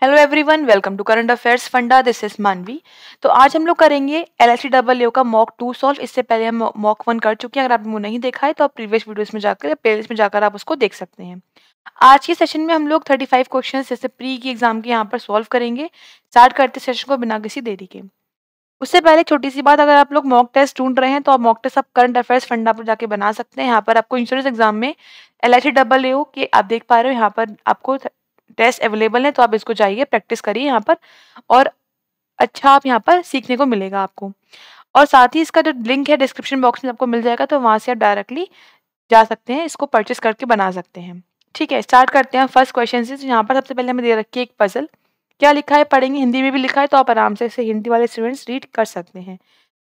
Hello everyone, welcome to current affairs funda. This is Manvi. तो आज हम लोग करेंगे एलएसटी डबल का मॉक 2 सॉल्व। इससे पहले हम मॉक 1 कर चुके हैं। अगर आपने वो नहीं देखा है तो आप प्रीवियस वीडियोस में जाकर प्लेलिस्ट में जाकर आप उसको देख सकते हैं। आज के सेशन में हम लोग 35 क्वेश्चंस जैसे प्री की एग्जाम के यहाँ पर सॉल्व करेंगे। स्टार्ट करते सेशन को बिना किसी देरी के। उससे पहले छोटी सी बात, अगर आप लोग मॉक टेस्ट ढूंढ रहे हैं तो आप मॉक टेस्ट आप करंट अफेयर्स फंडा पर जाके बना सकते हैं। यहाँ पर आपको इंश्योरेंस एग्जाम में एलआईसी डबल ए के आप देख पा रहे हो, यहाँ पर आपको टेस्ट अवेलेबल है, तो आप इसको जाइए, प्रैक्टिस करिए यहाँ पर, और अच्छा आप यहाँ पर सीखने को मिलेगा आपको। और साथ ही इसका जो लिंक है डिस्क्रिप्शन बॉक्स में आपको मिल जाएगा, तो वहाँ से आप डायरेक्टली जा सकते हैं, इसको परचेस करके बना सकते हैं। ठीक है, स्टार्ट करते हैं फर्स्ट क्वेश्चन से। यहाँ पर सबसे पहले हमें दे रखी है एक पजल। क्या लिखा है पढ़ेंगे, हिंदी में भी लिखा है, तो आप आराम से इसे हिंदी वाले स्टूडेंट्स रीड कर सकते हैं।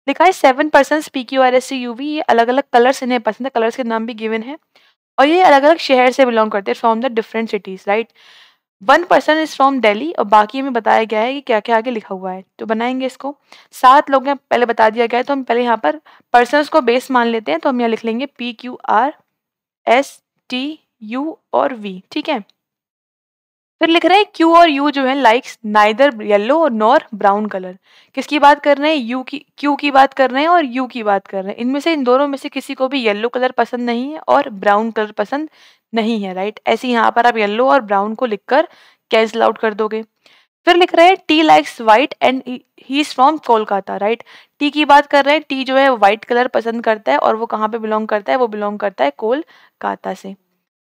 लिखा है 7 पर्सन्स PQRST UV, ये अलग अलग कलर्स इन्हें पसंद है, कलर्स के नाम भी गिवन है, और ये अलग अलग शहर से बिलोंग करते हैं, from the different cities, right. 1 person is from Delhi, और बाकी हमें बताया गया है कि क्या क्या आगे लिखा हुआ है, तो बनाएंगे इसको। 7 लोग हैं पहले बता दिया गया है, तो हम पहले यहाँ पर पर्सन्स को बेस मान लेते हैं, तो हम यहाँ लिख लेंगे PQRSTU और V। ठीक है, फिर लिख रहे हैं Q और U जो है likes neither yellow nor brown colour. किसकी बात कर रहे हैं? यू की, Q की बात कर रहे हैं और U की बात कर रहे हैं। इनमें से इन दोनों में से किसी को भी येलो कलर पसंद नहीं है और ब्राउन कलर पसंद नहीं है, राइट। ऐसे यहाँ पर आप येलो और ब्राउन को लिखकर कैंसिल आउट कर दोगे। फिर लिख रहे हैं T likes white and he is from Kolkata, right. T की बात कर रहे हैं, टी जो है व्हाइट कलर पसंद करता है, और वो कहाँ पे बिलोंग करता है? वो बिलोंग करता है कोलकाता से।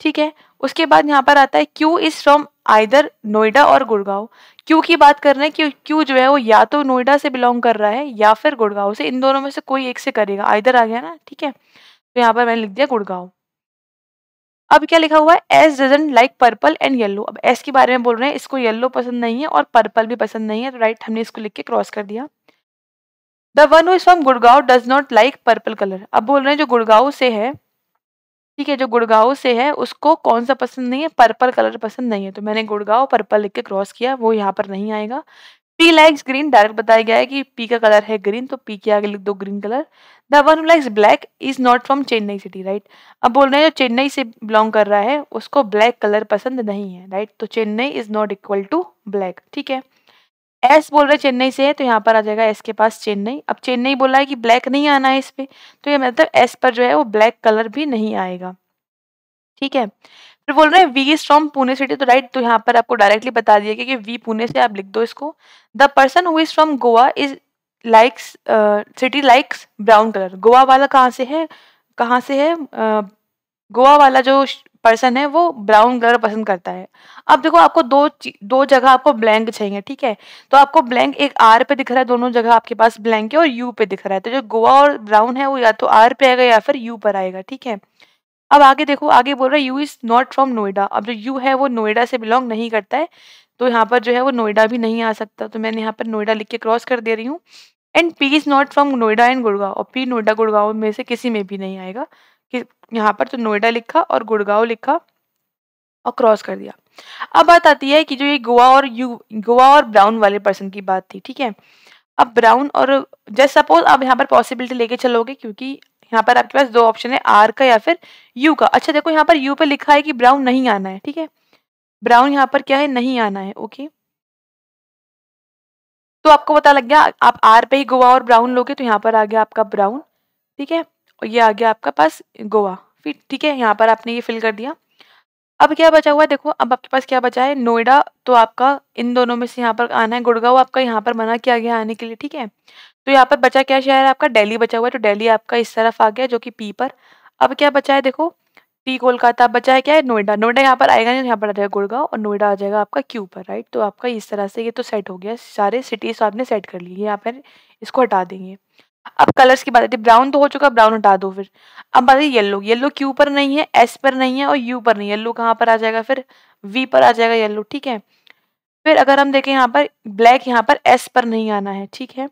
ठीक है, उसके बाद यहाँ पर आता है Q is from either Noida और गुड़गांव। Q की बात कर रहे हैं कि Q जो है वो या तो नोएडा से बिलोंग कर रहा है या फिर गुड़गांव से, इन दोनों में से कोई एक से करेगा, आइदर आ गया ना। ठीक है, तो यहाँ पर मैंने लिख दिया गुड़गांव। अब क्या लिखा हुआ है? S doesn't like purple and yellow. अब एस के बारे में बोल रहे हैं, इसको येलो पसंद नहीं है और पर्पल भी पसंद नहीं है, तो राइट हमने इसको लिख के क्रॉस कर दिया। The one who is from Gurgaon does not like purple colour. अब बोल रहे हैं जो गुड़गांव से है, ठीक है, जो गुड़गांव से है उसको कौन सा पसंद नहीं है? पर्पल कलर पसंद नहीं है, तो मैंने गुड़गांव पर्पल लिख के क्रॉस किया, वो यहाँ पर नहीं आएगा। पी लाइक्स ग्रीन, डायरेक्ट बताया गया है कि पी का कलर है ग्रीन, तो पी के आगे लिख दो green colour. The one who likes black is not from Chennai city, right. अब बोल रहे हैं जो चेन्नई से बिलोंग कर रहा है उसको ब्लैक कलर पसंद नहीं है, राइट, तो Chennai is not equal to black. ठीक है, एस बोल रहे चेन्नई से है, तो यहाँ पर आ जाएगा एस के पास चेन्नई। अब चेन्नई बोला है कि ब्लैक नहीं आना है इस पे, तो ये मतलब एस पर जो है वो ब्लैक कलर भी नहीं आएगा। ठीक है, फिर बोल रहे हैं V is from Pune city, तो राइट, तो यहाँ पर आपको डायरेक्टली बता दिया गया कि वी पुणे से, आप लिख दो इसको। The person who is from Goa is likes city likes brown colour. Goa वाला कहाँ से है? कहाँ से है? गोवा वाला जो पर्सन है वो ब्राउन कलर पसंद करता है। अब देखो, आपको दो जगह आपको ब्लैंक चाहिए, ठीक है, तो आपको ब्लैंक एक आर पे दिख रहा है, दोनों जगह आपके पास ब्लैंक है, और यू पे दिख रहा है, तो जो गोवा और ब्राउन है वो या तो आर पे आएगा या फिर यू पर आएगा। ठीक है, अब आगे देखो, आगे बोल रहा है you is not from Noida. अब जो यू है वो नोएडा से बिलोंग नहीं करता है, तो यहाँ पर जो है वो नोएडा भी नहीं आ सकता, तो मैंने यहाँ पर नोएडा लिख के क्रॉस कर दे रही हूँ। And P is not from Noida and Gurgaon, और पी नोएडा गुड़गांव में से किसी में भी नहीं आएगा, कि यहाँ पर तो नोएडा लिखा और गुड़गांव लिखा और क्रॉस कर दिया। अब बात आती है कि जो ये गोवा और ब्राउन वाले पर्सन की बात थी, ठीक है। अब ब्राउन और जस्ट सपोज आप यहाँ पर पॉसिबिलिटी लेके चलोगे, क्योंकि यहाँ पर आपके पास दो ऑप्शन है, आर का या फिर यू का। अच्छा देखो, यहाँ पर यू पे लिखा है कि ब्राउन नहीं आना है, ठीक है, ब्राउन यहाँ पर क्या है? नहीं आना है। ओके, तो आपको पता लग गया, आप आर पे ही गोवा और ब्राउन लोगे, तो यहाँ पर आ गया आपका ब्राउन, ठीक है, और ये आ गया आपका पास गोवा। फिर ठीक है, यहाँ पर आपने ये फिल कर दिया। अब क्या बचा हुआ है? देखो, अब आपके पास क्या बचा है? नोएडा तो आपका इन दोनों में से यहाँ पर आना है, गुड़गांव आपका यहाँ पर मना किया गया आने के लिए, ठीक है। तो यहाँ पर बचा क्या शहर है आपका? दिल्ली बचा हुआ है, तो दिल्ली आपका इस तरफ आ गया, जो कि पी पर। अब क्या बचा है? देखो, टी कोलकाता बचा है, क्या है? नोएडा। नोएडा यहाँ पर आएगा नहीं, यहाँ पर आ जाएगा गुड़गांव, और नोएडा आ जाएगा आपका क्यू पर, राइट। तो आपका इस तरह से ये तो सेट हो गया, सारे सिटीज आपने सेट कर लिए। यहाँ पर इसको हटा देंगे। अब कलर्स की बात आती है, ब्राउन तो हो चुका, ब्राउन हटा दो। फिर अब बात है येलो। येलो क्यू पर नहीं है, एस पर नहीं है और यू पर नहीं है, येलो कहाँ पर आ जाएगा? फिर वी पर आ जाएगा येलो, ठीक है। फिर अगर हम देखें यहाँ पर ब्लैक, यहाँ पर एस पर नहीं आना है, ठीक है,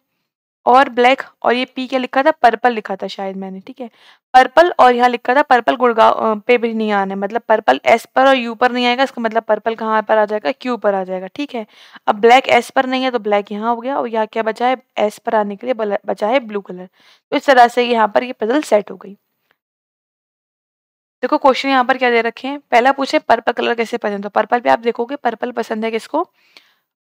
और ब्लैक, और ये पी क्या लिखा था? पर्पल लिखा था शायद मैंने, ठीक है, पर्पल, और यहाँ लिखा था पर्पल गुड़गांव पे भी नहीं आना है, मतलब पर्पल एस पर और यू पर नहीं आएगा, इसका मतलब पर्पल कहाँ पर आ जाएगा? क्यू पर आ जाएगा, ठीक है। अब ब्लैक एस पर नहीं है, तो ब्लैक यहाँ हो गया, और यहाँ क्या बचा है? एस पर आने के लिए बचा है ब्लू कलर। तो इस तरह से यहाँ पर ये पजल सेट हो गई। देखो, क्वेश्चन यहाँ पर क्या दे रखे हैं। पहला पूछे पर्पल कलर कैसे पसंद, तो पर्पल पे आप देखोगे पर्पल पसंद है किसको?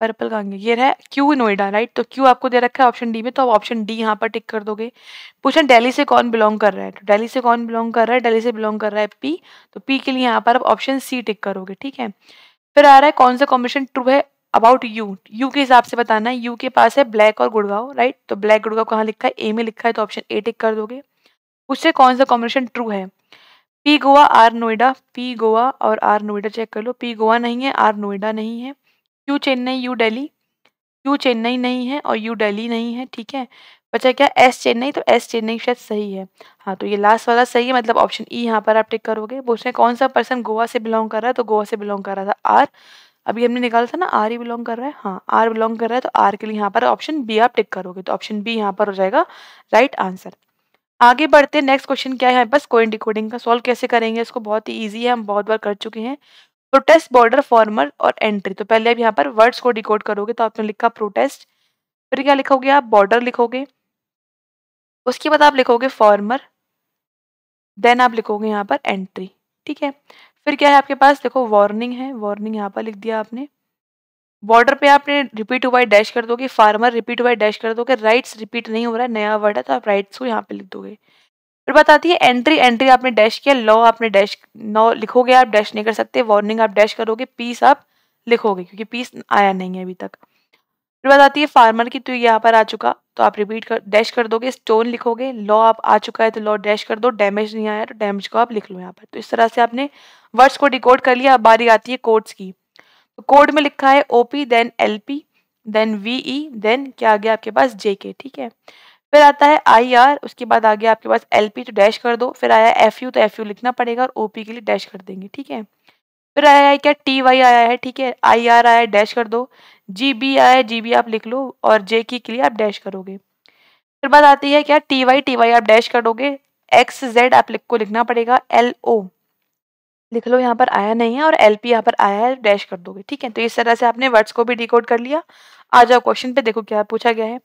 पर्पल कहाँ गया? ये रहा क्यू नोएडा, राइट? तो क्यू आपको दे रखा है ऑप्शन डी में, तो आप ऑप्शन डी यहाँ पर टिक कर दोगे। पूछा दिल्ली से कौन बिलोंग कर रहा है, तो दिल्ली से कौन बिलोंग कर रहा है? दिल्ली से बिलोंग कर रहा है पी, तो पी के लिए यहाँ पर आप ऑप्शन सी टिक करोगे, ठीक है। फिर आ रहा है कौन सा कॉम्बिनेशन ट्रू है अबाउट यू, यू के हिसाब से बताना है। यू के पास है ब्लैक और गुड़गांव, राइट? तो ब्लैक गुड़गांव कहाँ लिखा है? ए में लिखा है, तो ऑप्शन ए टिक कर दोगे। उससे कौन सा कॉम्बिनेशन ट्रू है? P Goa R Noida, P Goa और आर नोएडा चेक कर लो। पी गोवा नहीं है, आर नोएडा नहीं है। Q Chennai you Delhi, Q Chennai नहीं है और यू दिल्ली नहीं है, ठीक है। बचा क्या? एस चेन्नई, तो एस चेन्नई शायद सही है। हाँ, तो ये लास्ट वाला सही है, मतलब ऑप्शन ई यहाँ पर आप टिक करोगे। पूछ रहे हैं कौन सा पर्सन गोवा से बिलोंग कर रहा है, तो गोवा से बिलोंग कर रहा था आर। अभी हमने निकाला था ना आर ही बिलोंग कर रहा है, हाँ आर बिलोंग कर रहा है, तो आर के लिए यहाँ पर ऑप्शन बी आप टिक करोगे, तो ऑप्शन बी यहाँ पर हो जाएगा राइट आंसर। आगे बढ़ते हैं, नेक्स्ट क्वेश्चन क्या है, बस कोइन डिकोडिंग का सॉल्व कैसे करेंगे इसको, बहुत ही ईजी है, हम बहुत बार कर चुके हैं। प्रोटेस्ट, बॉर्डर, फॉर्मर और एंट्री, तो पहले आप यहाँ पर वर्ड्स को डिकोड करोगे, तो आपने लिखा प्रोटेस्ट, फिर क्या लिखोगे आप? बॉर्डर लिखोगे, उसके बाद आप लिखोगे फॉर्मर, देन आप लिखोगे यहाँ पर एंट्री, ठीक है। फिर क्या है आपके पास? देखो वार्निंग है, वार्निंग यहाँ पर लिख दिया आपने। बॉर्डर पे आपने रिपीट हुआ डैश कर दोगे, फार्मर रिपीट हुआ डैश कर दोगे, राइट्स रिपीट नहीं हो रहा है, नया वर्ड है तो आप राइट्स को यहाँ पे लिख दोगे। फिर बात आती है एंट्री, एंट्री आपने डैश किया, लॉ आपने डैश, नो लिखोगे आप, डैश नहीं कर सकते। वार्निंग आप डैश करोगे, पीस आप लिखोगे क्योंकि पीस आया नहीं है अभी तक। फिर बात आती है फार्मर की, तो यहाँ पर आ चुका तो आप रिपीट कर डैश कर दोगे, स्टोन लिखोगे। लॉ आप आ चुका है तो लॉ डैश कर दो, डैमेज नहीं आया तो डैमेज को आप लिख लो यहाँ पर। तो इस तरह से आपने वर्ड्स को डिकोड कर लिया। अब बारी आती है कोड्स की, तो कोड में लिखा है OP, then LP, then VE, then क्या आ गया आपके पास? जेके, ठीक है। फिर आता है आई आर, उसके बाद आ गया आपके पास एलपी, तो डैश कर दो। फिर आया एफ यू, तो एफ यू लिखना पड़ेगा और ओपी के लिए डैश कर देंगे, ठीक है। फिर आया है क्या? टी वाई आया है, ठीक है। आई आर आया है, डैश कर दो। जी बी आया है, जी बी आप लिख लो और जे की के लिए आप डैश करोगे। फिर बात आती है क्या? टी वाई आप डैश करोगे। एक्स जेड आप लिख को लिखना पड़ेगा, एल ओ लिख लो, यहाँ पर आया नहीं है, और एल पी यहाँ पर आया है, डैश कर दोगे, ठीक है। तो इस तरह से आपने वर्ड्स को भी डिकोड कर लिया। आ जाओ क्वेश्चन पे, देखो क्या पूछा गया है।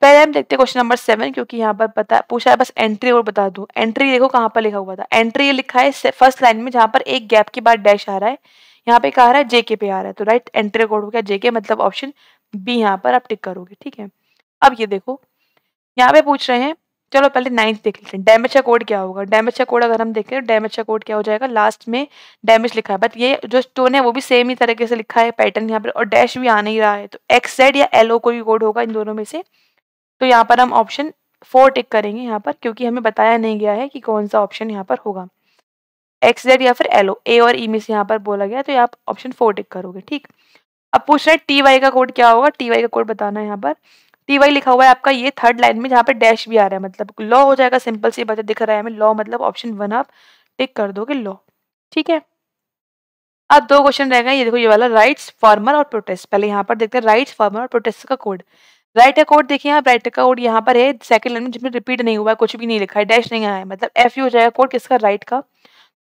पहले हम देखते हैं क्वेश्चन नंबर 7, क्योंकि यहाँ पर पता पूछा है, बस एंट्री और बता दूं। एंट्री देखो कहाँ पर लिखा हुआ था, एंट्री ये लिखा है फर्स्ट लाइन में, जहाँ पर एक गैप के बाद डैश आ रहा है, यहाँ पे कहा रहा है जेके पे आ रहा है, तो राइट एंट्री कोड हो गया जेके, मतलब ऑप्शन बी यहाँ पर आप टिक करोगे, ठीक है। अब ये देखो यहाँ पे पूछ रहे हैं, चलो पहले 9th देख लेते हैं, डैमेज का कोड क्या होगा। डैमेज का कोड अगर हम देखें, डैमेज का कोड क्या हो जाएगा? लास्ट में डैमेज लिखा है, बट ये जो स्टोन है वो भी सेम ही तरीके से लिखा है पैटर्न यहाँ पर, और डैश भी आ नहीं रहा है, तो एक्स जेड या एल ओ कोई कोड होगा इन दोनों में से। तो यहाँ पर हम ऑप्शन 4 टिक करेंगे यहाँ पर, क्योंकि हमें बताया नहीं गया है कि कौन सा ऑप्शन यहाँ पर होगा, एक्स जेड या फिर एल ओ, ए और ई में से यहाँ पर बोला गया, तो आप ऑप्शन 4 टिक करोगे, ठीक। अब पूछ रहे हैं टी वाई का कोड क्या होगा, टी वाई का कोड बताना है यहाँ पर। टी वाई लिखा हुआ है आपका ये थर्ड लाइन में, जहाँ पे डैश भी आ रहा है, मतलब लॉ हो जाएगा, सिंपल सी बात दिख रहा है हमें लॉ, मतलब ऑप्शन 1 आप टिक कर दोगे लॉ, ठीक है। अब 2 क्वेश्चन रह गए, ये देखो ये वाला राइट्स, फार्मर और प्रोटेस्ट। पहले यहाँ पर देखते हैं राइट्स, फार्मर और प्रोटेस्ट का कोड। राइट का कोड देखिए आप, राइट का कोड यहाँ पर है सेकंड लाइन में, जिसमें रिपीट नहीं हुआ है, कुछ भी नहीं लिखा है, डैश नहीं आया है, मतलब एफ यू हो जाएगा कोड किसका? राइट का,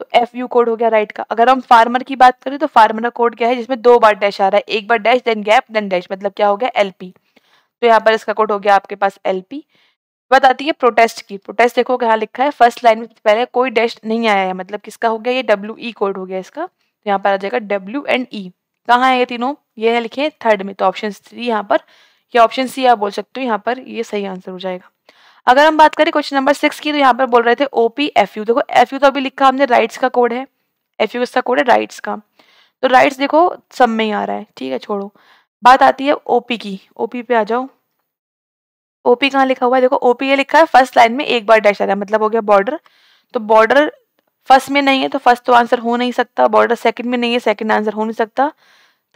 तो एफ यू कोड हो गया राइट का। अगर हम फार्मर की बात करें तो फार्मर का कोड क्या है? जिसमें 2 बार डैश आ रहा है, एक बार dash then gap then dash, मतलब क्या हो गया? एलपी, तो यहाँ पर इसका कोड हो गया आपके पास एलपी। बात आती है प्रोटेस्ट की, प्रोटेस्ट देखो क्या लिखा है, फर्स्ट लाइन में पहले कोई डैश नहीं आया है, मतलब किसका हो गया? ये डब्ल्यू ई कोड हो गया इसका, तो यहाँ पर आ जाएगा डब्ल्यू एंड ई। कहाँ है ये तीनों? ये है लिखे थर्ड में, तो ऑप्शन 3 यहाँ पर, या ऑप्शन सी आप बोल सकते हो, यहाँ पर ये सही आंसर हो जाएगा। अगर हम बात करें क्वेश्चन नंबर 6 की, तो यहाँ पर बोल रहे थे ओपी एफ यू, देखो एफ यू तो अभी लिखा हमने राइट्स का कोड है, एफ यू किसका कोड है? राइट्स का, तो राइट्स देखो सब में ही आ रहा है, ठीक है छोड़ो। बात आती है ओपी की, ओपी पे आ जाओ। ओपी कहाँ लिखा हुआ है? देखो ओपी ये लिखा है फर्स्ट लाइन में एक बार डैश आ रहा है, मतलब हो गया बॉर्डर, तो बॉर्डर फर्स्ट में नहीं है तो फर्स्ट तो आंसर हो नहीं सकता, बॉर्डर सेकंड में नहीं है, सेकंड आंसर हो नहीं सकता,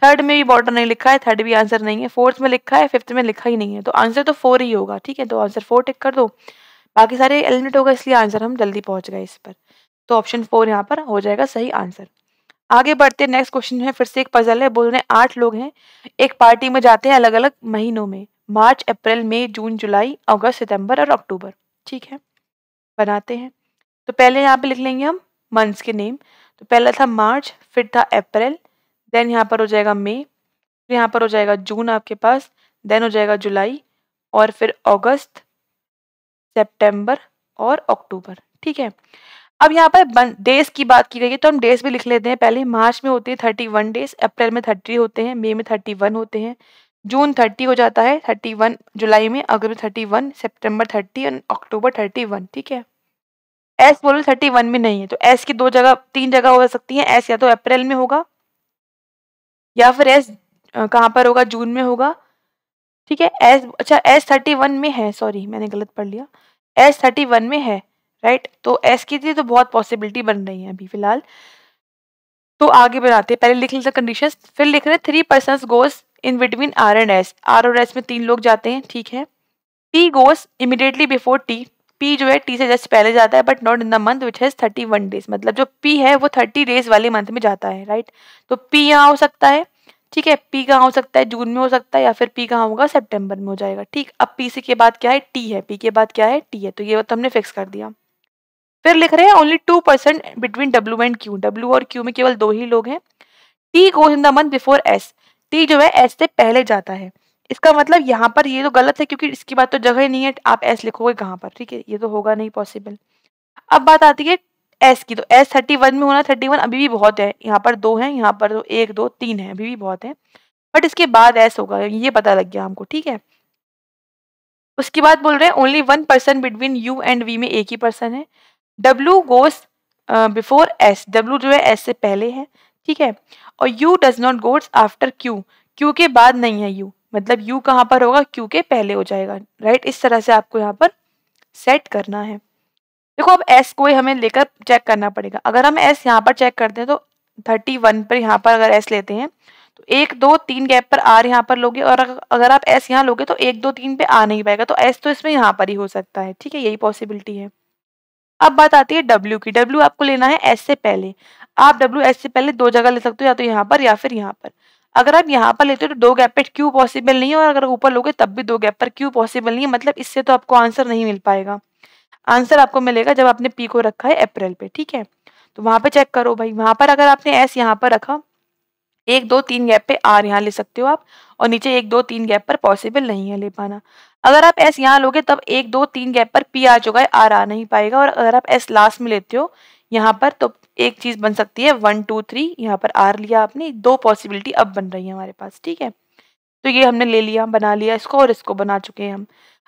थर्ड में भी बॉर्डर नहीं लिखा है, थर्ड भी आंसर नहीं है, फोर्थ में लिखा है, फिफ्थ में लिखा ही नहीं है, तो आंसर तो 4 ही होगा, ठीक है। तो आंसर 4 टिक कर दो, बाकी सारे एलिमिनेट होगा, इसलिए आंसर हम जल्दी पहुंच गए इस पर, तो ऑप्शन 4 यहाँ पर हो जाएगा सही आंसर। आगे बढ़ते नेक्स्ट क्वेश्चन है, फिर से एक पजल है, बोल रहे हैं 8 लोग हैं, एक पार्टी में जाते हैं अलग अलग महीनों में, मार्च, अप्रैल, मई, जून, जुलाई, अगस्त, सितंबर और अक्टूबर, ठीक है। बनाते हैं, तो पहले यहाँ पे लिख लेंगे हम मंथ्स के नेम, तो पहला था मार्च, फिर था अप्रैल, देन यहाँ पर हो जाएगा मई, फिर यहाँ पर हो जाएगा जून आपके पास, देन हो जाएगा जुलाई, और फिर अगस्त, सितंबर और अक्टूबर, ठीक है। अब यहाँ पर डेज की बात की गई है तो हम डेज भी लिख लेते हैं पहले। मार्च में होते हैं 31 डेज, अप्रैल में 30 होते हैं, मई में 31 होते हैं, जून 30 हो जाता है, 31 जुलाई में, अगस्त 31, सितंबर 30 और अक्टूबर 31। ठीक है, एस बोलो 31 में नहीं है तो एस की तीन जगह हो सकती है। एस या तो अप्रैल में होगा या फिर एस कहाँ पर होगा, जून में होगा। ठीक है, एस अच्छा S31 में है, सॉरी मैंने गलत पढ़ लिया, S31 में है, राइट। तो एस की थी तो बहुत पॉसिबिलिटी बन रही है अभी फिलहाल। तो आगे बढ़ाते हैं, पहले लिख लेते कंडीशंस, फिर लिख रहे हैं 3 persons goes in between R and S. R और एस में 3 लोग जाते हैं, ठीक है। T goes immediately before T, P जो है टी से जस्ट पहले जाता है but not in the month which has 31 days, मतलब जो पी है वो 30 डेज वाले मंथ में जाता है, राइट। तो पी यहाँ हो सकता है, ठीक है। पी कहाँ हो सकता है, जून में हो सकता है, या फिर पी कहाँ होगा, सितंबर में हो जाएगा। ठीक, अब पी से के बाद क्या है, टी है, पी के बाद क्या है, टी है, तो ये तो हमने फिक्स कर दिया। फिर लिख रहे हैं only 2% between W and Q, W और क्यू में केवल 2 ही लोग हैं। T goes in the month before S, T जो है एस से पहले जाता है। इसका मतलब यहाँ पर ये तो गलत है क्योंकि इसकी बात तो जगह ही नहीं है, आप एस लिखोगे कहाँ पर, ठीक है, ये तो होगा नहीं पॉसिबल। अब बात आती है एस की, तो एस 31 में होना, 31 अभी भी बहुत है, यहाँ पर 2 है, यहाँ पर तो 1 2 3 है, अभी भी बहुत है, बट इसके बाद एस होगा, ये पता लग गया हमको, ठीक है। उसके बाद बोल रहे हैं only 1% between U and V में एक ही पर्सन है। W goes before S, W जो है एस से पहले है, ठीक है। और U does not goes after Q, Q के बाद नहीं है यू, मतलब यू कहाँ पर होगा, क्यू के पहले हो जाएगा, राइट। इस तरह से आपको यहाँ पर सेट करना है। देखो अब एस को हमें लेकर चेक करना पड़ेगा। अगर हम एस यहाँ पर चेक करते हैं तो 31 पर यहाँ पर अगर एस लेते हैं तो 1 2 3 गैप पर आर यहाँ पर लोगे, और अगर आप एस यहाँ लोगे तो 1 2 3 पे आ नहीं पाएगा, तो एस तो इसमें यहाँ पर ही हो सकता है, ठीक है, यही पॉसिबिलिटी है। अब बात आती है डब्ल्यू की, डब्ल्यू आपको लेना है एस से पहले। आप डब्ल्यू एस से पहले 2 जगह ले सकते हो, या तो यहाँ पर या फिर यहाँ पर। अगर आप यहाँ पर लेते हो तो 2 गैप पे क्यू पॉसिबल नहीं है, और अगर ऊपर लोगे तब भी 2 गैप पर क्यू पॉसिबल नहीं है, मतलब इससे तो आपको आंसर नहीं मिल पाएगा। आंसर आपको मिलेगा जब आपने पी को रखा है अप्रैल पे, ठीक है। तो वहां पे चेक करो भाई, वहां पर अगर आपने एस यहाँ पर रखा, 1 2 3 गैप पे आर यहाँ ले सकते हो आप, और नीचे 1 2 3 गैप पर पॉसिबल नहीं है ले पाना। अगर आप एस यहाँ लोगे तब 1 2 3 गैप पर पी आ चुका है, आर आ नहीं पाएगा, और अगर आप एस लास्ट में लेते हो यहाँ पर तो एक चीज बन सकती है 1 2 3, यहाँ पर आर लिया आपने, 2 पॉसिबिलिटी अब बन रही है हमारे पास, ठीक है। तो ये हमने ले लिया, बना लिया इसको, और इसको बना चुके हैं हम।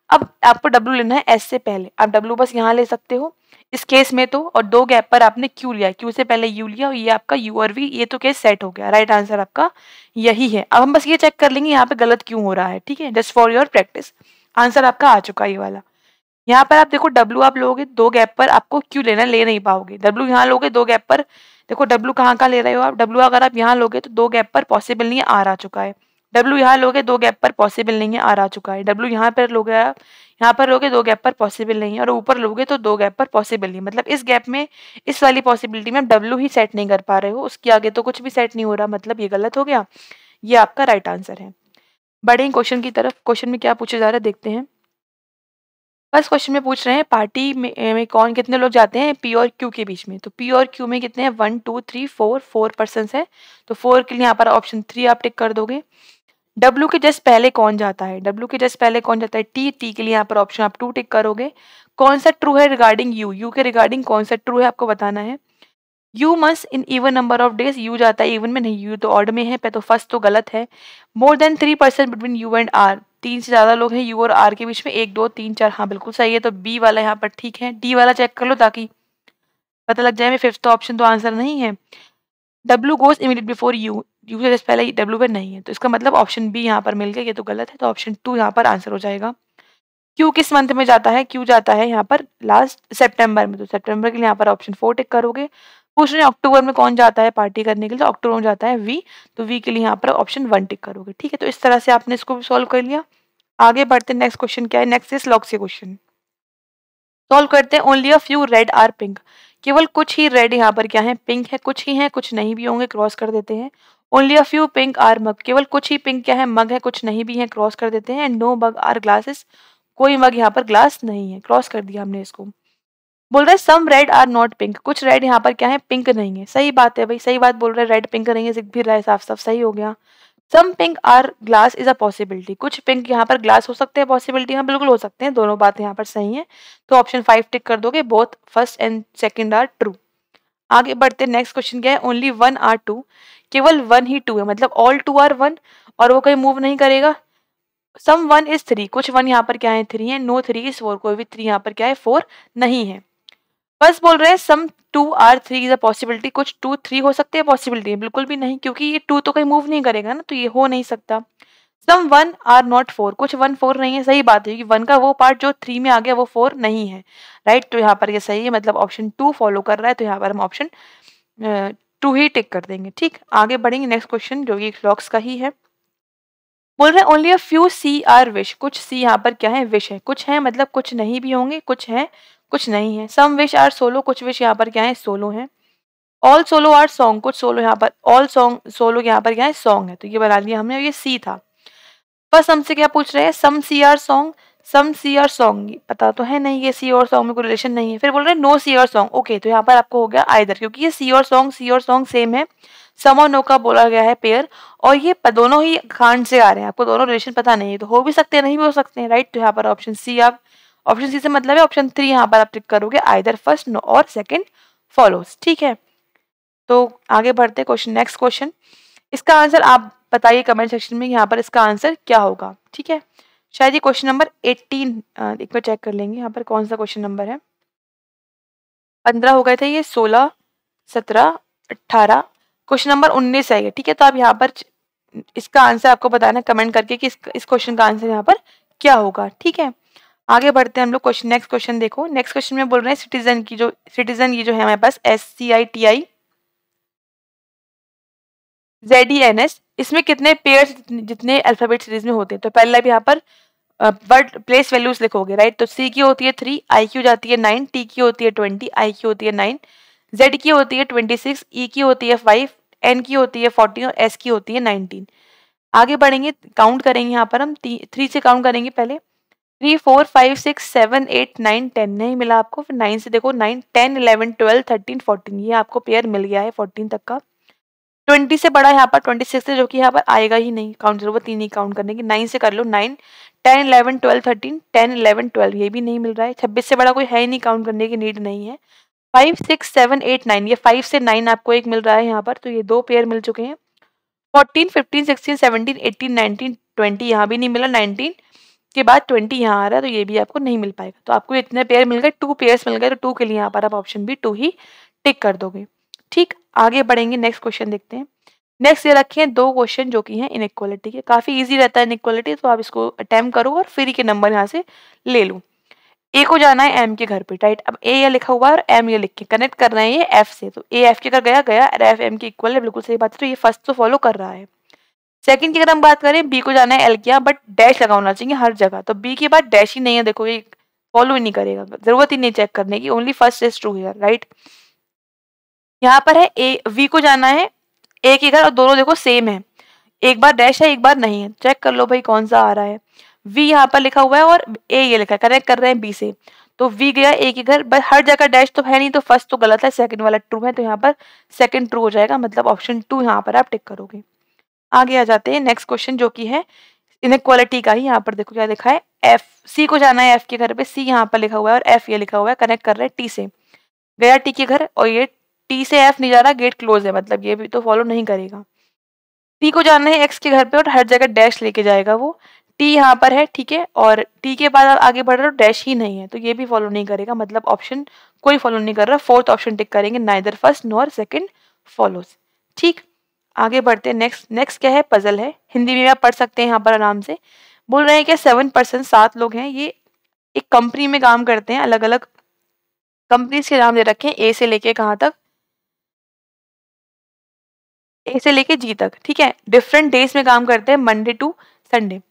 अब आपको डब्ल्यू लेना है एस से पहले, आप डब्ल्यू बस यहाँ ले सकते हो इस केस में तो, और 2 गैप पर आपने क्यू लिया, क्यू से पहले यू लिया, और ये आपका यू और वी, ये तो केस सेट हो गया, राइट आंसर आपका यही है। अब हम बस ये चेक कर लेंगे यहाँ पे गलत क्यों हो रहा है, ठीक है, just for your practice. Answer आपका आ चुका है ये वाला। यहाँ पर आप देखो डब्ल्यू आप लोगे 2 गैप पर, आपको क्यू लेना, ले नहीं पाओगे। डब्ल्यू यहाँ लोगे 2 गैप पर, देखो डब्ल्यू कहाँ ले रहे हो आप, डब्ल्यू अगर आप यहाँ लोगे तो 2 गैप पर पॉसिबल नहीं है, आर आ चुका है। डब्ल्यू यहाँ लोगे 2 गैप पर पॉसिबल नहीं है, आर आ चुका है। डब्ल्यू यहाँ पर लोगे आप, यहाँ पर लोगे 2 गैप पर पॉसिबल नहीं है, और ऊपर लोगे तो 2 गैप पर पॉसिबल नहीं है, मतलब इस गैप में, इस वाली पॉसिबिलिटी में आप डब्ल्यू ही सेट नहीं कर पा रहे हो, उसके आगे तो कुछ भी सेट नहीं हो रहा, मतलब ये गलत हो गया। ये आपका राइट आंसर है। बढ़े क्वेश्चन की तरफ, क्वेश्चन में क्या पूछे जा रहा है देखते हैं। फर्स्ट क्वेश्चन में पूछ रहे हैं पार्टी में कौन कितने लोग जाते हैं पी और क्यू के बीच में, तो पी और क्यू में कितने हैं, 1 2 3 4, 4 पर्सन है, तो 4 के लिए यहाँ पर ऑप्शन 3 आप टिक कर दोगे। डब्ल्यू के जस्ट पहले कौन जाता है, डब्ल्यू के जस्ट पहले कौन जाता है, टी, टी के लिए यहाँ पर ऑप्शन आप 2 टिक करोगे। कौन सा ट्रू है रिगार्डिंग यू, यू के रिगार्डिंग कौन सा ट्रू है आपको बताना है। You must in even number of days, you जाता है इवन में, नहीं यू तो ऑड में है, तो फर्स्ट तो गलत है। More than 3% between U and R, 3 से ज्यादा लोग हैं यू और आर के बीच में, 1 2 3 4, हाँ बिल्कुल सही है, तो बी वाला यहाँ पर ठीक है। डी वाला चेक कर लो ताकि पता लग जाए, फिफ्थ ऑप्शन तो आंसर नहीं है। W goes immediate before you, you से जस्ट पहले डब्ल्यू पर नहीं है, तो इसका मतलब ऑप्शन बी यहाँ पर मिल गया, ये तो गलत है, तो ऑप्शन 2 यहाँ पर आंसर हो जाएगा। क्यू किस मंथ में जाता है, क्यू जाता है यहाँ पर लास्ट सितंबर में, तो सितंबर के लिए यहाँ पर ऑप्शन 4 टिक करोगे। पूछ रहे हैं अक्टूबर में कौन जाता है पार्टी करने के लिए, तो अक्टूबर में जाता है वी, तो वी के लिए यहाँ पर ऑप्शन 1 टिक करोगे, ठीक है। तो इस तरह से आपने इसको भी सॉल्व कर लिया। आगे बढ़ते हैं, नेक्स्ट क्वेश्चन क्या है, नेक्स्ट इज लॉक्सी क्वेश्चन। सॉल्व करते हैं। Only a few red are pink, केवल कुछ ही रेड यहाँ पर क्या है, पिंक है, कुछ ही है, कुछ नहीं भी होंगे, क्रॉस कर देते हैं। Only a few pink or mug, केवल कुछ ही पिंक क्या है, मग है, कुछ नहीं भी है, क्रॉस कर देते हैं। And no mug are glasses, कोई मग यहाँ पर ग्लास नहीं है, क्रॉस कर दिया हमने इसको। बोल रहे हैं some red are not pink, कुछ रेड यहाँ पर क्या है, पिंक नहीं है। सही बात है भाई, सही बात बोल रहे हैं, रेड पिंक नहीं है, दिख भी रहा है साफ साफ, सही हो गया। Some pink or glass is a possibility, कुछ पिंक यहाँ पर ग्लास हो सकते हैं, पॉसिबिलिटी हाँ बिल्कुल हो सकते हैं, दोनों बातें यहाँ पर सही हैं। तो ऑप्शन 5 टिक कर दोगे, both first and second are true. आगे बढ़ते नेक्स्ट क्वेश्चन क्या है, ओनली वन आर टू, केवल वन ही टू है, मतलब ऑल टू आर वन और वो कहीं मूव नहीं करेगा। सम वन इज थ्री, कुछ वन यहाँ पर क्या है, थ्री है। नो थ्री इज फोर, कोई भी थ्री यहाँ पर क्या है, फोर नहीं है। फर्स्ट बोल रहे हैं some two or three is a possibility, कुछ टू थ्री हो सकते हैं, पॉसिबिलिटी बिल्कुल भी नहीं, क्योंकि ये टू तो कहीं मूव नहीं करेगा ना, तो ये हो नहीं सकता। सम वन आर नॉट फोर, कुछ वन फोर नहीं है, सही बात है कि वन का वो पार्ट जो थ्री में आ गया वो फोर नहीं है, राइट। तो यहाँ पर ये सही है, मतलब ऑप्शन टू फॉलो कर रहा है, तो यहाँ पर हम ऑप्शन टू ही टिक कर देंगे। ठीक, आगे बढ़ेंगे नेक्स्ट क्वेश्चन जो कि क्लॉक्स का ही है। बोल रहे हैं only a few C are wish, कुछ सी यहाँ पर क्या है, विश है, कुछ है मतलब कुछ नहीं भी होंगे, कुछ है कुछ नहीं है। सम विश आर सोलो, कुछ विश यहाँ पर क्या है, सोलो है। ऑल सोलो आर सॉन्ग, कुछ सोलो यहाँ पर, ऑल सॉन्ग सोलो यहाँ पर क्या है, सॉन्ग है, तो ये बना लिया हमने, ये सी था। बस हमसे क्या पूछ रहे हैं, सम सी आर सॉन्ग, सम सी आर सॉन्ग, पता तो है नहीं ये सी और सॉन्ग में कोई रिलेशन नहीं है। फिर बोल रहे हैं नो सी और सॉन्ग, ओके, तो यहाँ पर आपको हो गया आइदर, क्योंकि ये सी और सॉन्ग सेम है। सम और नो का बोला गया है पेयर, और ये दोनों ही खांड से आ रहे हैं, आपको दोनों रिलेशन पता नहीं है, तो हो भी सकते हैं नहीं भी हो सकते हैं, राइट। तो यहाँ पर ऑप्शन सी, आप ऑप्शन सी से मतलब है ऑप्शन 3 यहाँ पर आप टिक करोगे, आइदर फर्स्ट नो और सेकंड फॉलोज। ठीक है, तो आगे बढ़ते क्वेश्चन, नेक्स्ट क्वेश्चन, इसका आंसर आप बताइए कमेंट सेक्शन में, यहाँ पर इसका आंसर क्या होगा। ठीक है, शायद ये क्वेश्चन नंबर 18, एक बार चेक कर लेंगे यहाँ पर कौन सा क्वेश्चन नंबर है। 15 हो गए थे ये, 16, 17, 18, क्वेश्चन नंबर 19 है ये। ठीक है, तो आप यहाँ पर इसका आंसर आपको बताना कमेंट करके कि इस क्वेश्चन का आंसर यहाँ पर क्या होगा। ठीक है, आगे बढ़ते हैं हम लोग क्वेश्चन, नेक्स्ट क्वेश्चन देखो, नेक्स्ट क्वेश्चन में बोल रहे हैं सिटीजन की जो है हमारे पास SCITI ZENS, इसमें कितने पेयर्स जितने अल्फाबेट सीरीज में होते हैं। तो पहला भी यहाँ पर वर्ड प्लेस वैल्यूज लिखोगे, राइट। तो C की होती है 3, I की हो जाती है 9, T की होती है 20, I की होती है 9, Z की होती है 26, E की होती है 5, N की होती है 14 और S की होती है 19। आगे बढ़ेंगे, काउंट करेंगे यहाँ पर हम 3 से काउंट करेंगे पहले, 3 4 5 6 7 8 9 10 नहीं मिला आपको, फिर 9 से देखो 9 10 11 12 13 14, ये आपको पेयर मिल गया है 14 तक का। 20 से बड़ा यहाँ पर 26 है, जो कि यहाँ पर आएगा ही नहीं, काउंट जरूरत ही नहीं काउंट करने की। 9 से कर लो, 9 10 11 12 13 10 11 12, ये भी नहीं मिल रहा है। 26 से बड़ा कोई है ही नहीं, काउंट करने की नीड नहीं है। 5 6 7 8 9, ये 5 से 9 आपको एक मिल रहा है यहाँ पर, तो ये 2 पेयर मिल चुके हैं। 14 15 16 17 18 19 20 यहाँ भी नहीं मिला, 19 के बाद 20 यहाँ आ रहा है, तो ये भी आपको नहीं मिल पाएगा। तो आपको इतने पेयर मिल गए, 2 पेयर्स मिल गए, तो 2 के लिए यहाँ पर आप ऑप्शन बी 2 ही टिक कर दोगे। ठीक, आगे बढ़ेंगे, नेक्स्ट क्वेश्चन देखते हैं। नेक्स्ट ये रखे हैं 2 क्वेश्चन जो कि हैं इनइक्वालिटी के, काफी इजी रहता है इनइक्वालिटी, तो आप इसको अटेम्प्ट करो और फ्री के नंबर यहाँ से ले लो। ए को जाना है एम के घर पे, राइट। अब ए ये लिखा हुआ है और एम ये लिख के कनेक्ट कर रहे हैं ये एफ से, तो ए एफ के घर गया गया, और एफ एम के इक्वल है, बिल्कुल सही बात है, तो ये फर्स्ट तो फॉलो कर रहा है। सेकंड की अगर हम बात करें, बी को जाना है एल के यहाँ, बट डैश लगा होना चाहिए हर जगह, तो बी के बाद डैश ही नहीं है, देखो ये फॉलो ही नहीं करेगा, जरूरत ही नहीं चेक करने की, only first is true here, right. यहाँ पर है ए, वी को जाना है ए के घर, और दोनों देखो सेम है, एक बार डैश है एक बार नहीं है, चेक कर लो भाई कौन सा आ रहा है। वी यहाँ पर लिखा हुआ है और ए ये लिखा है, कनेक्ट कर रहे हैं बी से, तो वी गया ए के घर, बस हर जगह डैश तो है नहीं, तो फर्स्ट तो गलत है, सेकंड वाला ट्रू है, तो यहाँ पर सेकंड ट्रू हो जाएगा, मतलब ऑप्शन 2 यहाँ पर आप टिक करोगे। आगे आ जाते हैं नेक्स्ट क्वेश्चन जो कि है इनइक्वालिटी का ही, यहाँ पर देखो क्या लिखा है, एफ, सी को जाना है एफ के घर पे, सी यहाँ पर लिखा हुआ है और एफ ये लिखा हुआ है, कनेक्ट कर रहे हैं टी से, गया टी के घर, और ये टी से एफ नहीं जा रहा, गेट क्लोज है, मतलब ये भी तो फॉलो नहीं करेगा। टी को जाना है एक्स के घर पे और हर जगह डैश लेके जाएगा वो, टी यहाँ पर है, ठीक है, और टी के बाद आगे बढ़ रहे हो डैश ही नहीं है, तो ये भी फॉलो नहीं करेगा, मतलब ऑप्शन कोई फॉलो नहीं कर रहा। फोर्थ ऑप्शन टिक करेंगे, neither first nor second follows. ठीक, आगे बढ़ते हैं, नेक्स्ट क्या है, पजल है, हिंदी में आप पढ़ सकते हैं यहाँ पर आराम से। बोल रहे हैं कि 7% 7 लोग हैं, ये एक कंपनी में काम करते हैं, अलग अलग कंपनीज के नाम दे रखे हैं, ए से लेके कहाँ तक, ए से लेके जी तक, ठीक है। डिफरेंट डेज में काम करते हैं, मंडे टू संडे,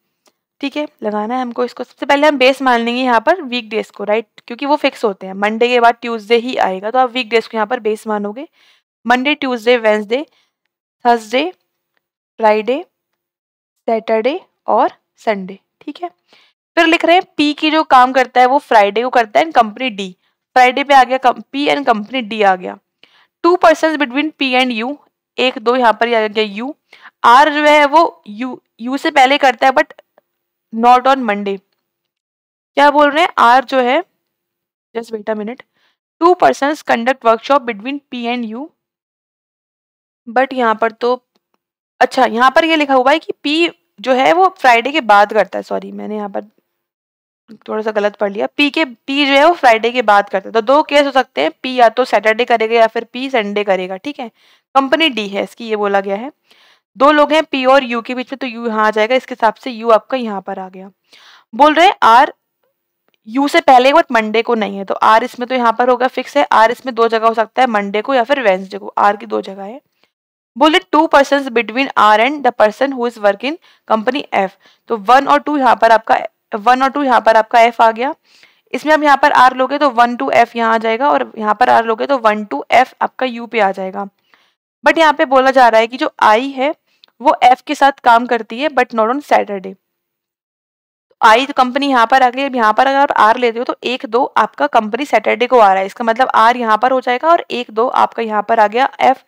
ठीक है। लगाना है हमको इसको, सबसे पहले हम बेस मान लेंगे यहाँ पर वीक डेज को, राइट, क्योंकि वो फिक्स होते हैं, मंडे के बाद ट्यूसडे ही आएगा, तो आप वीक डेज को यहाँ पर बेस मानोगे, Monday Tuesday Wednesday Thursday Friday Saturday और संडे, ठीक है। फिर लिख रहे हैं पी की जो काम करता है वो फ्राइडे को करता है, कंपनी डी, फ्राइडे पे आ गया पी एंड कंपनी डी आ गया। 2 person between P and you, एक दो यहाँ पर आ गया यू, आर जो है वो यू से पहले करता है बट नॉट ऑन मंडे। क्या बोल रहे हैं, आर जो है, just wait a minute, 2 persons conduct workshop between P and U, but यहाँ पर तो, अच्छा यहाँ पर ये लिखा हुआ है कि पी जो है वो फ्राइडे के बाद करता है, सॉरी मैंने यहाँ पर थोड़ा सा गलत पढ़ लिया, पी जो है वो फ्राइडे के बाद करता है। तो दो केस हो सकते हैं, पी या तो सैटरडे करेगा या फिर पी संडे करेगा, ठीक है। कंपनी डी है इसकी, ये बोला गया है। दो लोग हैं पी और यू के बीच में, तो यू यहाँ आ जाएगा, इसके हिसाब से यू आपका यहाँ पर आ गया। बोल रहे हैं आर यू से पहले बट मंडे को नहीं है, तो आर इसमें तो यहाँ पर होगा फिक्स है। आर इसमें दो जगह हो सकता है, मंडे को या फिर वेंसडे को, आर की दो जगह है। बोले 2 person between R and the person who is work in company F, तो 1 और 2 यहाँ पर आपका 1 और 2 यहाँ पर आपका एफ आ गया। इसमें अब यहाँ पर आर लोगे तो 1 टू एफ यहाँ आ जाएगा, और यहाँ पर आर लोगे तो 1 टू एफ आपका यू पे आ जाएगा। बट यहाँ पे बोला जा रहा है कि जो आई है वो एफ के साथ काम करती है बट नॉट ऑन सैटरडे। आई तो कंपनी यहाँ पर आ गई। अब यहाँ पर अगर आप आर लेते हो तो 1-2 आपका कंपनी सैटरडे को आ रहा है, इसका मतलब आर यहाँ पर हो जाएगा और 1-2 आपका यहाँ पर आ गया एफ,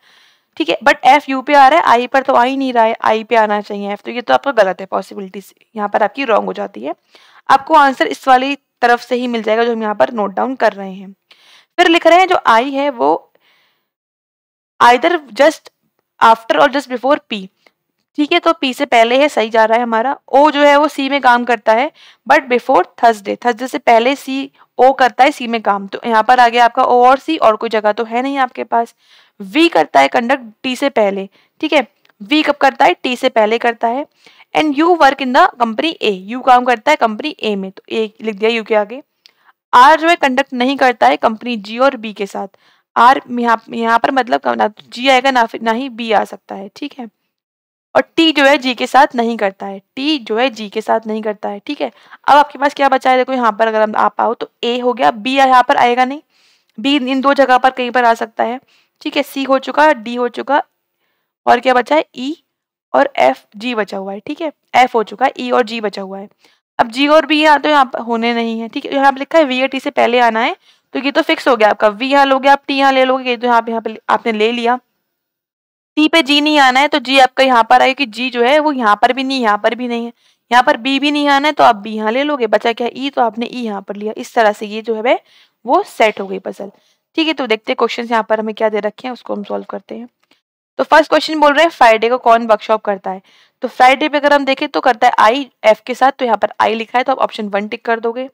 ठीक है। बट एफ यू पे आ रहा है, आई पर तो आ ही नहीं रहा है, आई पे आना चाहिए एफ, तो ये तो आपका गलत है, पॉसिबिलिटीज यहाँ पर आपकी रॉन्ग हो जाती है। आपको आंसर इस वाली तरफ से ही मिल जाएगा जो हम यहाँ पर नोट डाउन कर रहे हैं। फिर लिख रहे हैं जो आई है वो आइदर जस्ट आफ्टर और जस्ट बिफोर पी, ठीक है, तो पी से पहले है, सही जा रहा है हमारा। ओ जो है वो सी में काम करता है बट बिफोर थर्सडे, थर्सडे से पहले सी ओ करता है सी में काम, तो यहाँ पर आ गया आपका ओ और सी, और कोई जगह तो है नहीं आपके पास। वी करता है कंडक्ट टी से पहले, ठीक है, वी कब करता है, टी से पहले करता है। And you work in the company A, you काम करता है कंपनी ए में, तो ए लिख दिया यू के आगे। आर जो है कंडक्ट नहीं करता है कंपनी जी और बी के साथ, आर यहाँ पर मतलब ना जी आएगा ना ही बी आ सकता है, ठीक है। और टी जो है जी के साथ नहीं करता है, टी जो है जी के साथ नहीं करता है, ठीक है। अब आपके पास क्या बचा है, देखो यहाँ पर अगर आप आओ तो ए हो गया, बी यहाँ पर आएगा नहीं, बी इन दो जगह पर कहीं पर आ सकता है, ठीक है। सी हो चुका, डी हो चुका, और क्या बचा है, ई और एफ, जी बचा हुआ है, ठीक है। एफ हो चुका है, ई और जी बचा हुआ है। अब जी और बी यहाँ तो यहाँ पर होने नहीं है, ठीक है। यहाँ पे लिखा है वी या टी से पहले आना है, तो ये तो फिक्स हो गया आपका, वी यहाँ लोगे आप, टी यहाँ ले लोगे, ये तो यहाँ पे आपने ले लिया। टी पे जी नहीं आना है, तो जी आपका यहाँ पर आएगा कि जी जो है वो यहाँ पर भी नहीं, यहाँ पर भी नहीं है, यहाँ पर बी भी नहीं आना है, तो आप बी यहाँ ले लोगे, बचा क्या ई, तो आपने ई यहाँ पर लिया। इस तरह से ये जो है वो सेट हो गई पजल, ठीक है। तो देखते हैं क्वेश्चन यहाँ पर हमें क्या दे रखे हैं, उसको हम सॉल्व करते हैं। तो फर्स्ट क्वेश्चन बोल रहे हैं फ्राइडे को कौन वर्कशॉप करता है, तो फ्राइडे पे अगर हम देखें तो करता है आई एफ के साथ, तो यहाँ पर आई लिखा है तो आप ऑप्शन 1 टिक कर दोगे।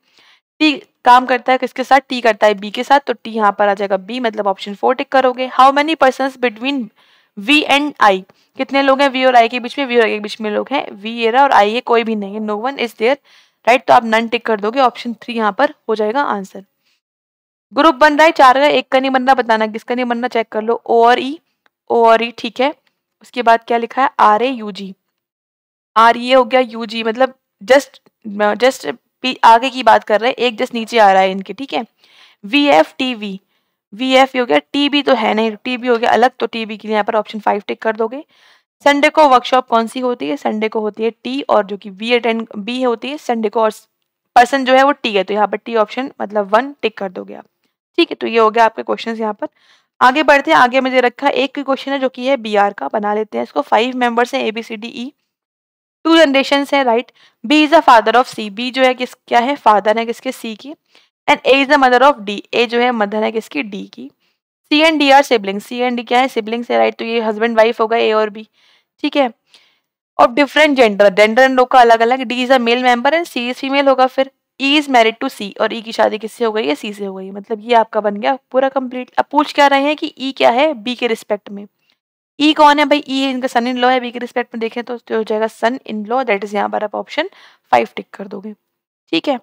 टी काम करता है किसके साथ, टी करता है बी के साथ, तो टी यहाँ पर आ जाएगा बी, मतलब ऑप्शन 4 टिक करोगे। How many person between V and I, कितने लोग हैं वी और आई के बीच में, वी और आई के बीच में लोग हैं, वी ये रहा और आई है कोई भी नहीं है, no one is there, right, तो आप नन टिक कर दोगे, ऑप्शन 3 यहाँ पर हो जाएगा आंसर। ग्रुप बन रहा है 4 का, एक का नहीं बन रहा, बताना किसका नहीं बन रहा, चेक कर लो, ओ और ई, ओ और ई, ठीक है। उसके बाद क्या लिखा है, R A U G, R ये हो गया, यू जी मतलब जस्ट जस्ट आगे की बात कर रहे हैं, एक जस्ट नीचे आ रहा है इनके, ठीक है। V F T V, V F हो गया, टी बी तो है नहीं, टी बी हो गया अलग, तो टी बी के लिए यहाँ पर ऑप्शन 5 टिक कर दोगे। संडे को वर्कशॉप कौन सी होती है, संडे को होती है टी, और जो कि वी अटेंड बी होती है संडे को, और पर्सन जो है वो टी है, तो यहाँ पर टी ऑप्शन मतलब 1 टिक कर दोगे आप, ठीक है। तो ये हो गया आपके क्वेश्चन यहाँ पर। आगे बढ़ते हैं, आगे मुझे रखा है एक क्वेश्चन है जो कि है बी आर का, बना लेते हैं इसको। 5 मेंबर्स हैं A B C D E, 2 generation है, right. B is the father of C, B जो है किस क्या है, फादर है किसके, सी की। And A is the mother of D, A जो है मदर है किसकी, डी की। C and D are siblings, C and D क्या है, सिबलिंग्स है, राइट, तो ये हस्बैंड वाइफ होगा ए और बी, ठीक है। ऑफ डिफरेंट जेंडर, जेंडर इन लोग का अलग अलग, D is a male member and C is female होगा। फिर E is married to C, और ई की शादी किससे हो गई है, सी से हो गई, मतलब ये आपका बन गया पूरा कंप्लीट। अब पूछ क्या रहे हैं कि ई क्या है बी के रिस्पेक्ट में, ई कौन है भाई, ई इनका सन इन लॉ है, बी के रिस्पेक्ट में देखें तो हो जाएगा सन इन लॉ, दैट इज यहाँ पर आप ऑप्शन 5 टिक कर दोगे, ठीक है।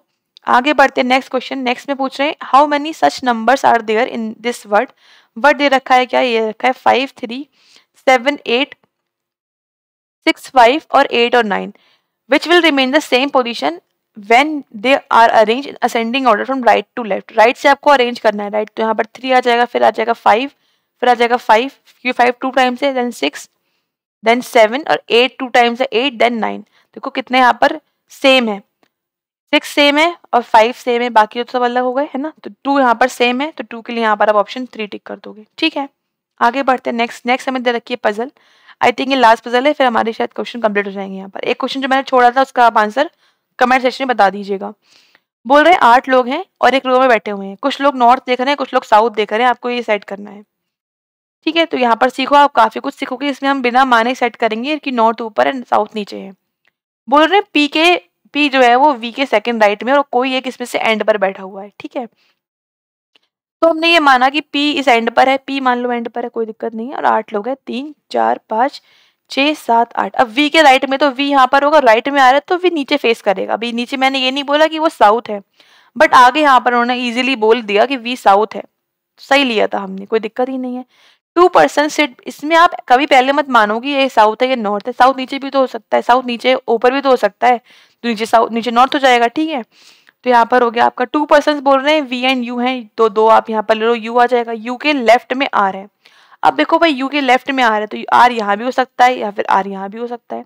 आगे बढ़ते हैं नेक्स्ट क्वेश्चन। नेक्स्ट में पूछ रहे हैं how many such numbers are there in this word, word दे रखा है क्या, ये रखा है 5 3 7 8 6 5 और 8 और 9, which will remain the same position when they are arrange in ascending order from right to left, right से आपको अरेंज करना है, राइट, तो यहाँ पर 3 आ जाएगा, फिर आ जाएगा 5, फिर आ जाएगा 5 क्योंकि 5 2 टाइम्स है, देन 6, देन 7 और 8 2 टाइम्स है 8, देन 9। देखो कितने यहाँ पर सेम है, 6 सेम है और 5 सेम है, बाकी तो सब अलग हो गए है ना, तो 2 यहाँ पर सेम है, तो 2 के लिए यहाँ पर आप ऑप्शन 3 टिक कर दोगे, ठीक है। आगे बढ़ते हैं नेक्स्ट हमें दे रखी है पजल। आई थिंक ये लास्ट पजल है, फिर हमारे शायद क्वेश्चन कंप्लीट हो जाएंगे। यहाँ पर एक क्वेश्चन जो मैंने छोड़ा था उसका आप आंसर कमेंट सेक्शन में बता दीजिएगा। बोल रहे हैं 8 लोग हैं और एक रो में बैठे हुए हैं, कुछ लोग नॉर्थ देख रहे हैं, कुछ लोग साउथ देख रहे हैं, आपको ये सेट करना है। ठीक है, तो यहाँ पर सीखो, आप काफी कुछ सीखोगे। इसमें हम बिना माने सेट करेंगे कि नॉर्थ ऊपर है साउथ नीचे है। बोल रहे हैं पी जो है वो वी के सेकंड राइट में और कोई एक इसमें से एंड पर बैठा हुआ है। ठीक है, तो हमने ये माना कि पी इस एंड पर है, पी मान लो एंड पर है, कोई दिक्कत नहीं है। और 8 लोग हैं, 3 4 5 6 7 8। अब वी के राइट में, तो वी यहाँ पर होगा, राइट में आ रहा है तो वी नीचे फेस करेगा। अभी नीचे मैंने ये नहीं बोला कि वो साउथ है, बट आगे यहाँ पर उन्होंने इजीली बोल दिया कि वी साउथ है, सही लिया था हमने, कोई दिक्कत ही नहीं है। 2% सिट, इसमें आप कभी पहले मत मानो कि ये साउथ है या नॉर्थ है। साउथ नीचे भी तो हो सकता है, साउथ नीचे ऊपर भी तो हो सकता है, तो नीचे साउथ नीचे नॉर्थ हो जाएगा। ठीक है, तो यहाँ पर हो गया आपका 2% बोल रहे हैं, वी एंड यू है, तो दो आप यहाँ पर ले लो, यू आ जाएगा। यू के लेफ्ट में आर है। अब देखो भाई, यू के लेफ्ट में आर है तो आर यहाँ भी हो सकता है या फिर आर यहाँ भी हो सकता है,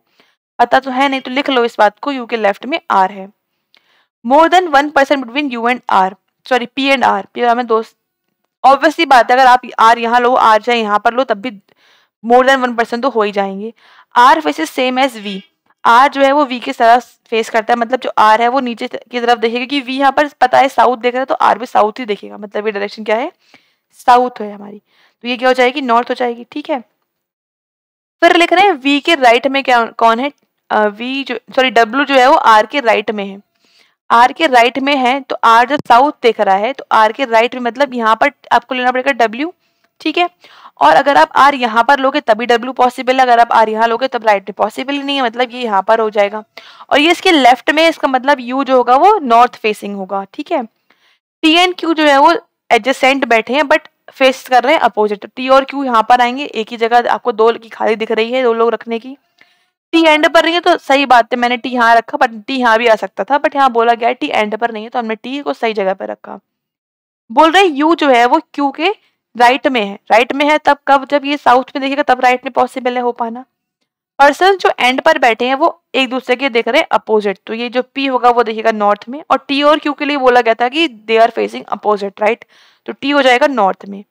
पता तो है नहीं तो लिख लो इस बात को, यू के लेफ्ट में आर है। More than 1% between U and R, sorry P and R, P में दोस्त, ऑब्वियसली बात है, अगर आप आर यहाँ लो आर चाहे यहाँ पर लो तब भी मोर देन 1% तो हो ही जाएंगे। R faces same as V, R जो है वो वी के तरफ फेस करता है, मतलब जो आर है वो नीचे की तरफ देखेगा, कि वी यहाँ पर पता है साउथ देख रहा है तो आर भी साउथ ही देखेगा, मतलब ये डायरेक्शन क्या है, साउथ है हमारी, तो ये क्या हो जाएगी, नॉर्थ हो जाएगी। ठीक है, फिर लिख रहे हैं वी के राइट में क्या कौन है, वी जो सॉरी डब्ल्यू जो है वो आर के राइट में है। आर के राइट में है तो आर जब साउथ देख रहा है तो आर के राइट में मतलब यहाँ पर आपको लेना पड़ेगा डब्ल्यू। ठीक है, और अगर आप आर यहाँ पर लोगे तभी डब्ल्यू पॉसिबल है, अगर आप आर यहाँ लोगे तब राइट में पॉसिबल ही नहीं है, मतलब ये यहाँ पर हो जाएगा। और ये इसके लेफ्ट में, इसका मतलब यू जो होगा वो नॉर्थ फेसिंग होगा। ठीक है, टी एंड क्यू जो है वो एडजेसेंट बैठे हैं बट फेस कर रहे हैं अपोजिट, तो टी और क्यू यहाँ पर आएंगे, एक ही जगह आपको दो की खाली दिख रही है, दो लोग रखने की। टी एंड पर नहीं है तो सही बात है, मैंने टी यहाँ रखा, बट टी यहाँ भी आ सकता था, बट यहाँ बोला गया टी एंड पर नहीं है तो हमने टी को सही जगह पर रखा। बोल रहे यू जो है वो क्यू के राइट में है, राइट में है तब कब, जब ये साउथ में देखेगा तब राइट में पॉसिबल है हो पाना। पर्सन जो एंड पर बैठे हैं वो एक दूसरे के देख रहे हैं अपोजिट, तो ये जो पी होगा वो देखेगा नॉर्थ में, और टी और क्यू के लिए बोला गया था कि they are facing opposite, right, तो टी हो जाएगा नॉर्थ में।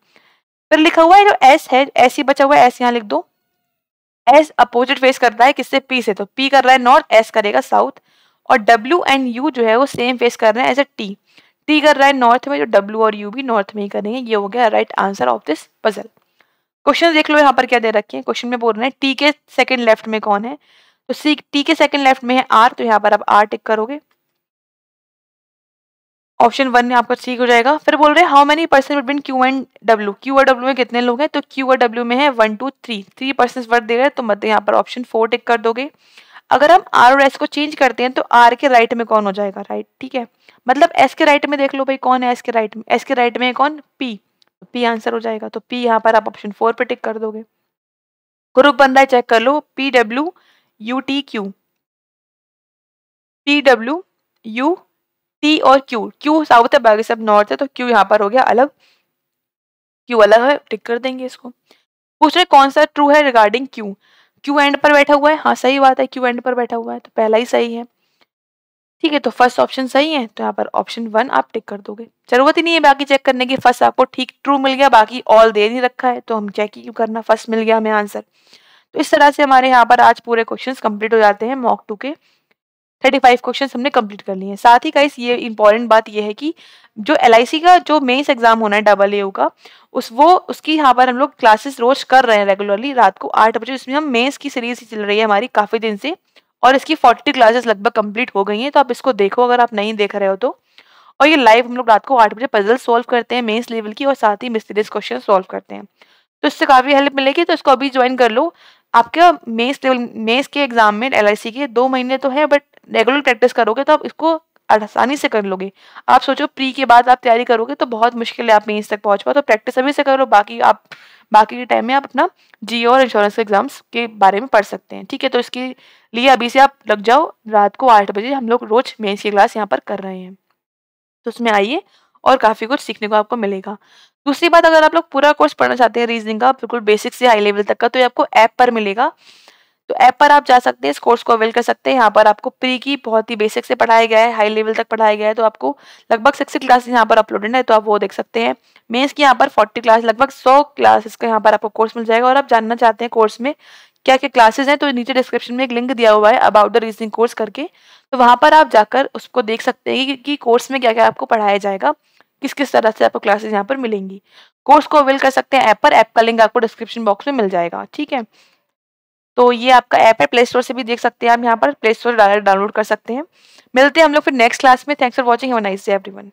फिर लिखा हुआ है जो एस है, एस ही बचा हुआ है, एस यहाँ लिख दो। एस अपोजिट फेस कर रहा है किससे, पी से, तो पी कर रहा है नॉर्थ, एस करेगा साउथ। और डब्ल्यू एंड यू जो है वो सेम फेस कर रहे हैं एज ए टी, टी कर रहा है नॉर्थ में, जो डब्ल्यू और यू भी नॉर्थ में ही करेंगे। ये हो गया right answer of this puzzle. Question देख लो यहाँ पर क्या दे रखे हैं, क्वेश्चन में बोल रहे हैं टी के सेकंड लेफ्ट में कौन है, तो सी टी के सेकंड लेफ्ट में है आर, तो यहाँ पर आप आर टिक करोगे, ऑप्शन 1 में आपका ठीक हो जाएगा। फिर बोल रहे हैं how many person between Q and W, Q और डब्ल्यू में कितने लोग हैं, तो क्यू और डब्ल्यू में है 1 2 3, 3% वर्ड दे रहे हैं तो मतलब यहाँ पर ऑप्शन 4 टिक कर दोगे। अगर हम आर और एस को चेंज करते हैं तो आर के राइट में कौन हो जाएगा, राइट, ठीक है, मतलब एस के राइट में देख लो भाई कौन है एस के राइट में, एस के राइट में है कौन, पी, पी आंसर हो जाएगा, तो पी यहाँ पर आप ऑप्शन 4 पे टिक कर दोगे। ग्रुप बन रहा है चेक कर लो, P W U T Q, P W U T और क्यू, क्यू साउथ है बाकी सब नॉर्थ है, तो क्यू यहाँ पर हो गया अलग, क्यू अलग है, टिक कर देंगे इसको। पूछ रहे कौन सा ट्रू है रिगार्डिंग क्यू, क्यू एंड पर बैठा हुआ है, हाँ सही बात है, क्यू एंड पर बैठा हुआ है तो पहला ही सही है। ठीक है, तो फर्स्ट ऑप्शन सही है, तो यहाँ पर ऑप्शन 1 आप टिक कर दोगे, जरूरत ही नहीं है बाकी चेक करने की, फर्स्ट आपको ठीक ट्रू मिल गया, बाकी ऑल दे नहीं रखा है तो हम चेक ही क्यों करना, फर्स्ट मिल गया हमें आंसर। तो इस तरह से हमारे यहाँ पर आज पूरे क्वेश्चंस कंप्लीट हो जाते हैं, मॉक 2 के 35 क्वेश्चंस हमने कंप्लीट कर लिए हैं। साथ ही गाइस ये इंपॉर्टेंट बात ये है कि जो LIC का जो मेंस एग्जाम होना है AAU का, उसकी यहाँ पर हम लोग क्लासेस रोज कर रहे हैं रेगुलरली रात को 8 बजे, इसमें हम मेंस की सीरीज चल रही है हमारी काफी दिन से, और इसकी 40 क्लासेस लगभग कंप्लीट हो गई हैं, तो आप इसको देखो अगर आप नहीं देख रहे हो तो। और ये लाइव हम लोग रात को 8 बजे पजल सॉल्व करते हैं मेंस लेवल की, और साथ ही मिस्टीरियस क्वेश्चन सॉल्व करते हैं, तो इससे काफी हेल्प मिलेगी, तो इसको अभी ज्वाइन कर लो। आपका मेंस के एग्जाम में LIC के 2 महीने तो है, बट रेगुलर प्रैक्टिस करोगे तो आप इसको आसानी से कर लोगे। आप सोचो प्री के बाद आप तैयारी करोगे तो बहुत मुश्किल है आप मेंस तक पहुंच पाओ, तो प्रैक्टिस अभी से करो, बाकी के टाइम में आप अपना GO और इंश्योरेंस के एग्जाम्स के बारे में पढ़ सकते हैं। ठीक है, तो इसके लिए अभी से आप लग जाओ, रात को 8 बजे हम लोग रोज मेंस की क्लास यहाँ पर कर रहे हैं, तो उसमें आइए और काफी कुछ सीखने को आपको मिलेगा। दूसरी बात, अगर आप लोग पूरा कोर्स पढ़ना चाहते हैं रीजनिंग का बिल्कुल बेसिक से हाई लेवल तक का, तो ये आपको ऐप पर मिलेगा, तो ऐप पर आप जा सकते हैं, इस कोर्स को अवेल कर सकते हैं। यहाँ पर आपको प्री की बहुत ही बेसिक से पढ़ाया गया है, हाई लेवल तक पढ़ाया गया है, तो आपको लगभग 60 क्लासेस यहाँ पर अपलोडेड है, तो आप वो देख सकते हैं। मेंस की यहाँ पर 40 क्लास, लगभग 100 क्लासेस का यहाँ पर आपको कोर्स मिल जाएगा, और आप जानना चाहते हैं कोर्स में क्या क्या क्लासेस हैं, तो नीचे डिस्क्रिप्शन में एक लिंक दिया हुआ है अबाउट द रीजनिंग कोर्स करके, तो वहाँ पर आप जाकर उसको देख सकते हैं कि कोर्स में क्या क्या आपको पढ़ाया जाएगा, किस किस तरह से आपको क्लासेस यहाँ पर मिलेंगी। कोर्स को अवेल कर सकते हैं ऐप पर, ऐप का लिंक आपको डिस्क्रिप्शन बॉक्स में मिल जाएगा। ठीक है, तो ये आपका ऐप है, प्ले स्टोर से भी देख सकते हैं आप, यहाँ पर प्ले स्टोर डायरेक्ट डाउनलोड कर सकते हैं। मिलते हैं हम लोग फिर नेक्स्ट क्लास में। Thanks for watching, have a nice day everyone.